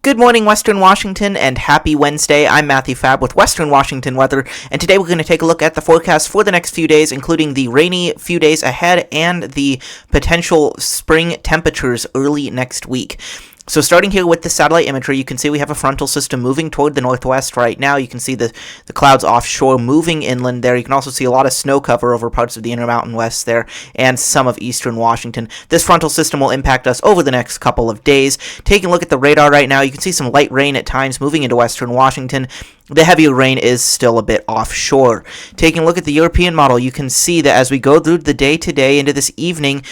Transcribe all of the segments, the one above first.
Good morning, Western Washington, and happy Wednesday. I'm Matthew Fab with Western Washington Weather, and today we're going to take a look at the forecast for the next few days, including the rainy few days ahead and the potential spring temperatures early next week. So starting here with the satellite imagery, you can see we have a frontal system moving toward the northwest right now. You can see the clouds offshore moving inland there. You can also see a lot of snow cover over parts of the Intermountain West there and some of eastern Washington. This frontal system will impact us over the next couple of days. Taking a look at the radar right now, you can see some light rain at times moving into western Washington. The heavier rain is still a bit offshore. Taking a look at the European model, you can see that as we go through the day today into this evening,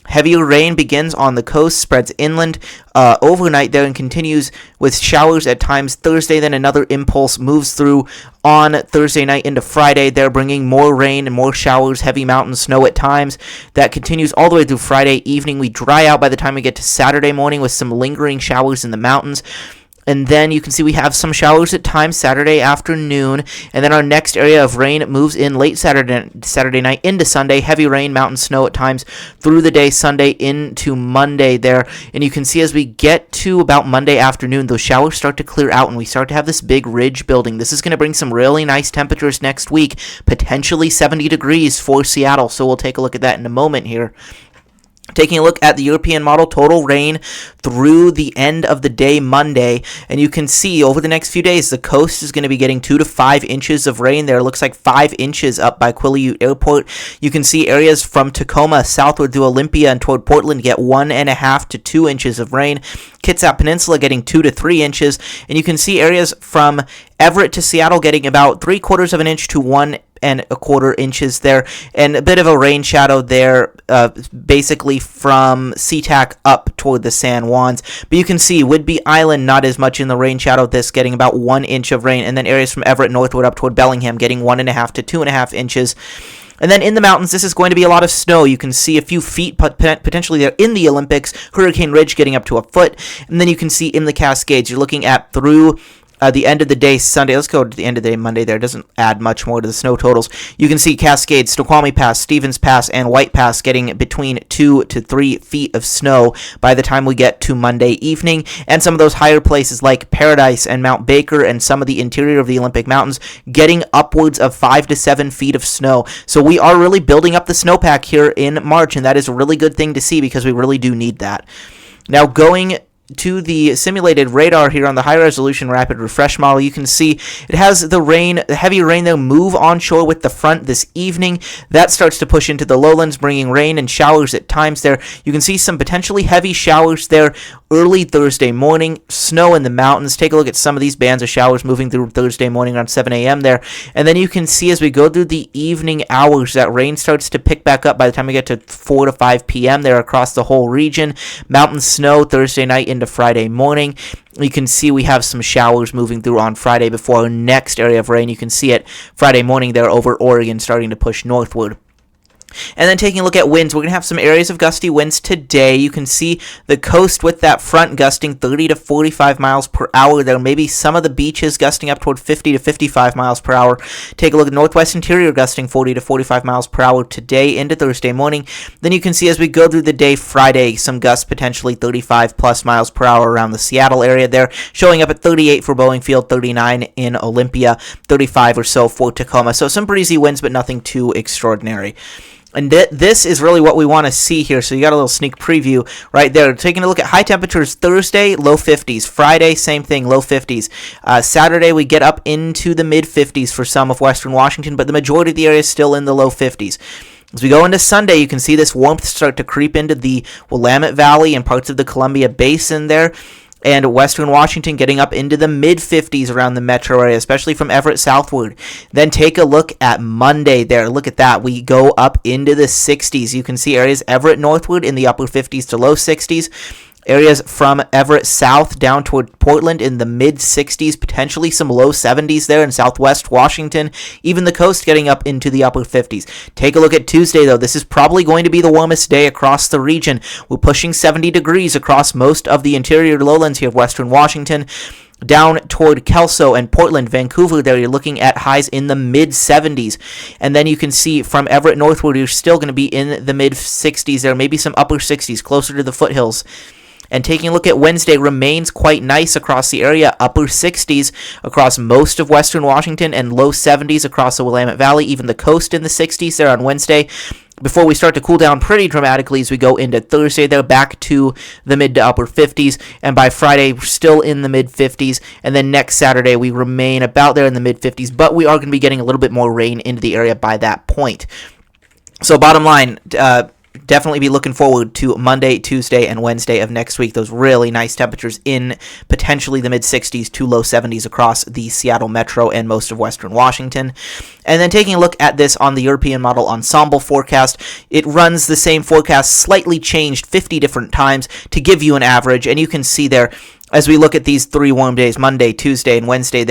heavier rain begins on the coast, spreads inland overnight there, and continues with showers at times Thursday. Then another impulse moves through on Thursday night into Friday. They're bringing more rain and more showers, heavy mountain snow at times. That continues all the way through Friday evening. We dry out by the time we get to Saturday morning with some lingering showers in the mountains. And then you can see we have some showers at times Saturday afternoon, and then our next area of rain moves in late Saturday night into Sunday. Heavy rain, mountain snow at times through the day Sunday into Monday there. And you can see as we get to about Monday afternoon, those showers start to clear out and we start to have this big ridge building. This is going to bring some really nice temperatures next week, potentially 70 degrees for Seattle. So we'll take a look at that in a moment here. Taking a look at the European model, total rain through the end of the day Monday, and you can see over the next few days the coast is going to be getting 2 to 5 inches of rain there. It looks like 5 inches up by Quileute Airport. You can see areas from Tacoma southward through Olympia and toward Portland get 1.5 to 2 inches of rain. Kitsap Peninsula getting 2 to 3 inches, and you can see areas from Everett to Seattle getting about 3/4 of an inch to 1.25 inches there, and a bit of a rain shadow there, basically from SeaTac up toward the San Juans. But you can see Whidbey Island not as much in the rain shadow, this getting about 1 inch of rain, and then areas from Everett northward up toward Bellingham getting 1.5 to 2.5 inches. And then in the mountains, this is going to be a lot of snow. You can see a few feet potentially there in the Olympics. Hurricane Ridge getting up to a foot. And then you can see in the Cascades, you're looking at through the end of the day Sunday. Let's go to the end of the day Monday there. It doesn't add much more to the snow totals. You can see Cascades, Snoqualmie Pass, Stevens Pass, and White Pass getting between 2 to 3 feet of snow by the time we get to Monday evening. And some of those higher places like Paradise and Mount Baker and some of the interior of the Olympic Mountains getting upwards of 5 to 7 feet of snow. So we are really building up the snowpack here in March, and that is a really good thing to see because we really do need that. Now going to the simulated radar here on the high-resolution rapid refresh model, you can see it has the heavy rain though move onshore with the front this evening. That starts to push into the lowlands, bringing rain and showers at times there. You can see some potentially heavy showers there early Thursday morning. Snow in the mountains. Take a look at some of these bands of showers moving through Thursday morning around 7 a.m. there. And then you can see as we go through the evening hours that rain starts to pick back up by the time we get to 4 to 5 p.m. there across the whole region. Mountain snow Thursday night into Friday morning. You can see we have some showers moving through on Friday before our next area of rain. You can see it Friday morning there over Oregon starting to push northward. And then taking a look at winds, we're going to have some areas of gusty winds today. You can see the coast with that front gusting 30 to 45 miles per hour. There may be some of the beaches gusting up toward 50 to 55 miles per hour. Take a look at northwest interior gusting 40 to 45 miles per hour today into Thursday morning. Then you can see as we go through the day Friday, some gusts potentially 35 plus miles per hour around the Seattle area there, showing up at 38 for Boeing Field, 39 in Olympia, 35 or so for Tacoma. So some breezy winds, but nothing too extraordinary. And this is really what we want to see here. So you got a little sneak preview right there. Taking a look at high temperatures Thursday, low 50s. Friday, same thing, low 50s. Saturday, we get up into the mid 50s for some of western Washington, but the majority of the area is still in the low 50s. As we go into Sunday, you can see this warmth start to creep into the Willamette Valley and parts of the Columbia Basin there. And western Washington getting up into the mid-50s around the metro area, especially from Everett southward. Then take a look at Monday there. Look at that. We go up into the 60s. You can see areas Everett northward in the upper 50s to low 60s. Areas from Everett south down toward Portland in the mid-60s, potentially some low 70s there in southwest Washington. Even the coast getting up into the upper 50s. Take a look at Tuesday, though. This is probably going to be the warmest day across the region. We're pushing 70 degrees across most of the interior lowlands here of western Washington. Down toward Kelso and Portland, Vancouver, there you're looking at highs in the mid-70s. And then you can see from Everett northward, you're still going to be in the mid-60s there, maybe some upper 60s, closer to the foothills. And taking a look at Wednesday, remains quite nice across the area, upper 60s across most of western Washington and low 70s across the Willamette Valley, even the coast in the 60s there on Wednesday, before we start to cool down pretty dramatically as we go into Thursday. They're back to the mid to upper 50s, and by Friday, we're still in the mid 50s, and then next Saturday, we remain about there in the mid 50s, but we are going to be getting a little bit more rain into the area by that point. So bottom line, definitely be looking forward to Monday, Tuesday, and Wednesday of next week. Those really nice temperatures in potentially the mid-60s to low 70s across the Seattle metro and most of western Washington. And then taking a look at this on the European Model Ensemble forecast, it runs the same forecast, slightly changed 50 different times to give you an average. And you can see there, as we look at these 3 warm days, Monday, Tuesday, and Wednesday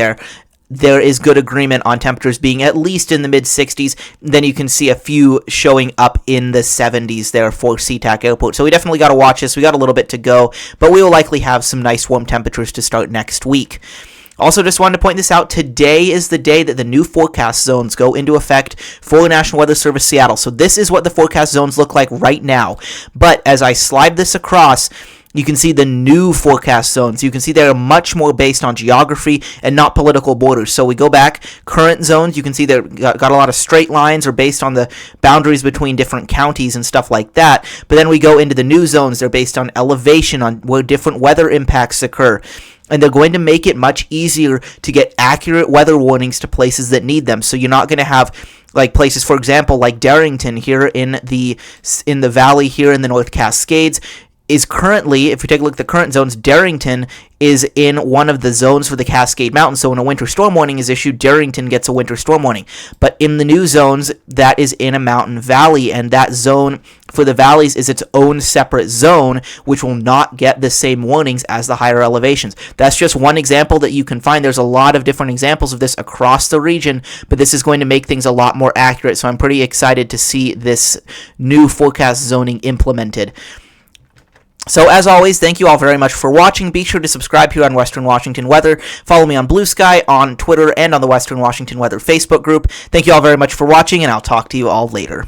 there is good agreement on temperatures being at least in the mid-60s. Then you can see a few showing up in the 70s there for SeaTac Airport. So we definitely got to watch this. We got a little bit to go, but we will likely have some nice warm temperatures to start next week. Also, just wanted to point this out. Today is the day that the new forecast zones go into effect for the National Weather Service Seattle. So this is what the forecast zones look like right now. But as I slide this across, you can see the new forecast zones. You can see they're much more based on geography and not political borders. So we go back, current zones, you can see they've got a lot of straight lines or based on the boundaries between different counties and stuff like that. But then we go into the new zones. They're based on elevation, on where different weather impacts occur. And they're going to make it much easier to get accurate weather warnings to places that need them. So you're not going to have like places, for example, like Darrington here in the valley here in the North Cascades is currently, if we take a look at the current zones, Darrington is in one of the zones for the Cascade Mountains. So when a winter storm warning is issued, Darrington gets a winter storm warning. But in the new zones, that is in a mountain valley, and that zone for the valleys is its own separate zone, which will not get the same warnings as the higher elevations. That's just one example that you can find. There's a lot of different examples of this across the region, but this is going to make things a lot more accurate. So I'm pretty excited to see this new forecast zoning implemented. So as always, thank you all very much for watching. Be sure to subscribe here on Western Washington Weather. Follow me on Blue Sky, on Twitter, and on the Western Washington Weather Facebook group. Thank you all very much for watching, and I'll talk to you all later.